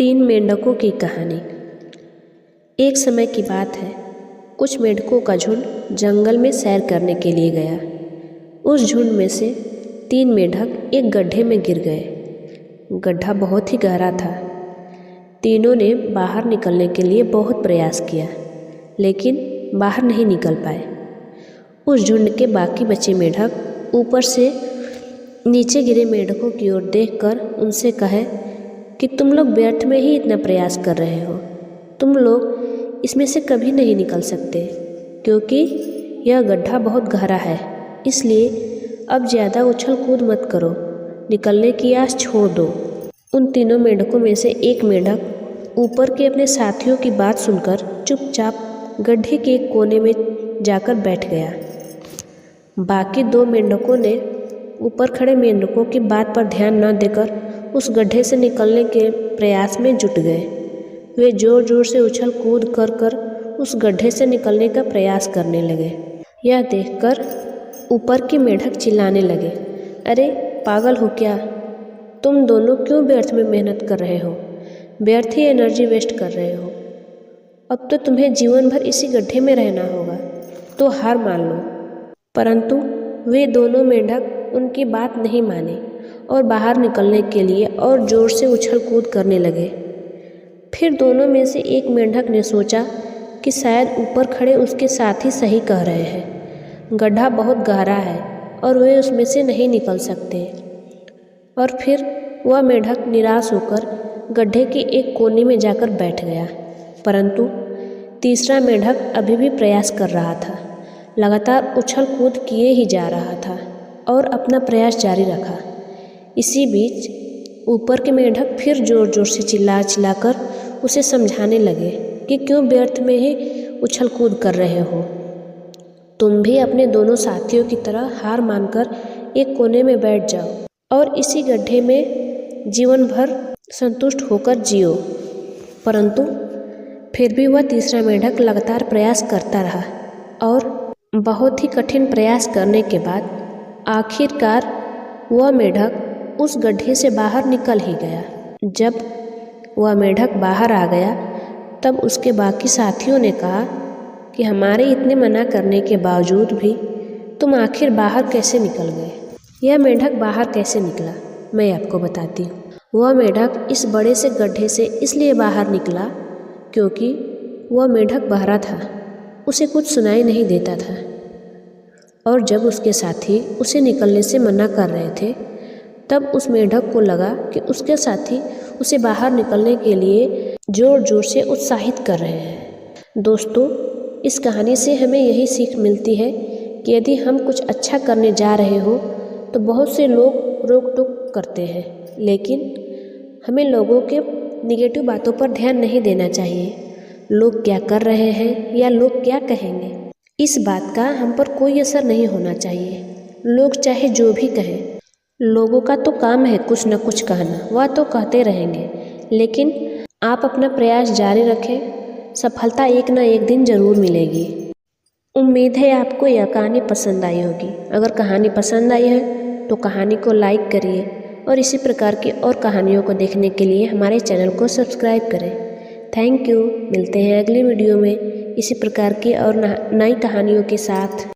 तीन मेंढकों की कहानी। एक समय की बात है, कुछ मेंढकों का झुंड जंगल में सैर करने के लिए गया। उस झुंड में से तीन मेंढक एक गड्ढे में गिर गए। गड्ढा बहुत ही गहरा था। तीनों ने बाहर निकलने के लिए बहुत प्रयास किया, लेकिन बाहर नहीं निकल पाए। उस झुंड के बाकी बचे मेंढक ऊपर से नीचे गिरे मेंढकों की ओर देखकर उनसे कहे कि तुम लोग व्यर्थ में ही इतना प्रयास कर रहे हो। तुम लोग इसमें से कभी नहीं निकल सकते, क्योंकि यह गड्ढा बहुत गहरा है। इसलिए अब ज़्यादा उछल कूद मत करो, निकलने की आस छोड़ दो। उन तीनों मेंढकों में से एक मेंढक ऊपर के अपने साथियों की बात सुनकर चुपचाप गड्ढे के एक कोने में जाकर बैठ गया। बाकी दो मेंढकों ने ऊपर खड़े मेंढकों की बात पर ध्यान न देकर उस गड्ढे से निकलने के प्रयास में जुट गए। वे जोर जोर से उछल कूद कर उस गड्ढे से निकलने का प्रयास करने लगे। यह देखकर ऊपर के मेंढक चिल्लाने लगे, अरे पागल हो क्या? तुम दोनों क्यों व्यर्थ में मेहनत कर रहे हो? व्यर्थ ही एनर्जी वेस्ट कर रहे हो। अब तो तुम्हें जीवन भर इसी गड्ढे में रहना होगा, तो हार मान लो। परंतु वे दोनों मेंढक उनकी बात नहीं माने और बाहर निकलने के लिए और जोर से उछल कूद करने लगे। फिर दोनों में से एक मेंढक ने सोचा कि शायद ऊपर खड़े उसके साथी सही कह रहे हैं। गड्ढा बहुत गहरा है और वे उसमें से नहीं निकल सकते। और फिर वह मेंढक निराश होकर गड्ढे के एक कोने में जाकर बैठ गया। परंतु तीसरा मेंढक अभी भी प्रयास कर रहा था। लगातार उछल कूद किए ही जा रहा था और अपना प्रयास जारी रखा। इसी बीच ऊपर के मेंढक फिर जोर जोर से चिल्लाकर उसे समझाने लगे कि क्यों व्यर्थ में ही उछल कूद कर रहे हो। तुम भी अपने दोनों साथियों की तरह हार मानकर एक कोने में बैठ जाओ और इसी गड्ढे में जीवन भर संतुष्ट होकर जियो। परंतु फिर भी वह तीसरा मेंढक लगातार प्रयास करता रहा और बहुत ही कठिन प्रयास करने के बाद आखिरकार वह मेंढक उस गड्ढे से बाहर निकल ही गया। जब वह मेंढक बाहर आ गया तब उसके बाकी साथियों ने कहा कि हमारे इतने मना करने के बावजूद भी तुम आखिर बाहर कैसे निकल गए? यह मेंढक बाहर कैसे निकला, मैं आपको बताती हूँ। वह मेंढक इस बड़े से गड्ढे से इसलिए बाहर निकला क्योंकि वह मेंढक बहरा था, उसे कुछ सुनाई नहीं देता था। और जब उसके साथी उसे निकलने से मना कर रहे थे तब उस मेंढक को लगा कि उसके साथी उसे बाहर निकलने के लिए जोर जोर से उत्साहित कर रहे हैं। दोस्तों, इस कहानी से हमें यही सीख मिलती है कि यदि हम कुछ अच्छा करने जा रहे हो तो बहुत से लोग रोक टोक करते हैं, लेकिन हमें लोगों के निगेटिव बातों पर ध्यान नहीं देना चाहिए। लोग क्या कर रहे हैं या लोग क्या कहेंगे, इस बात का हम पर कोई असर नहीं होना चाहिए। लोग चाहे जो भी कहें, लोगों का तो काम है कुछ न कुछ कहना, वह तो कहते रहेंगे, लेकिन आप अपना प्रयास जारी रखें, सफलता एक न एक दिन ज़रूर मिलेगी। उम्मीद है आपको यह कहानी पसंद आई होगी। अगर कहानी पसंद आई है तो कहानी को लाइक करिए और इसी प्रकार की और कहानियों को देखने के लिए हमारे चैनल को सब्सक्राइब करें। Thank you. मिलते हैं अगली वीडियो में इसी प्रकार की और नई कहानियों के साथ।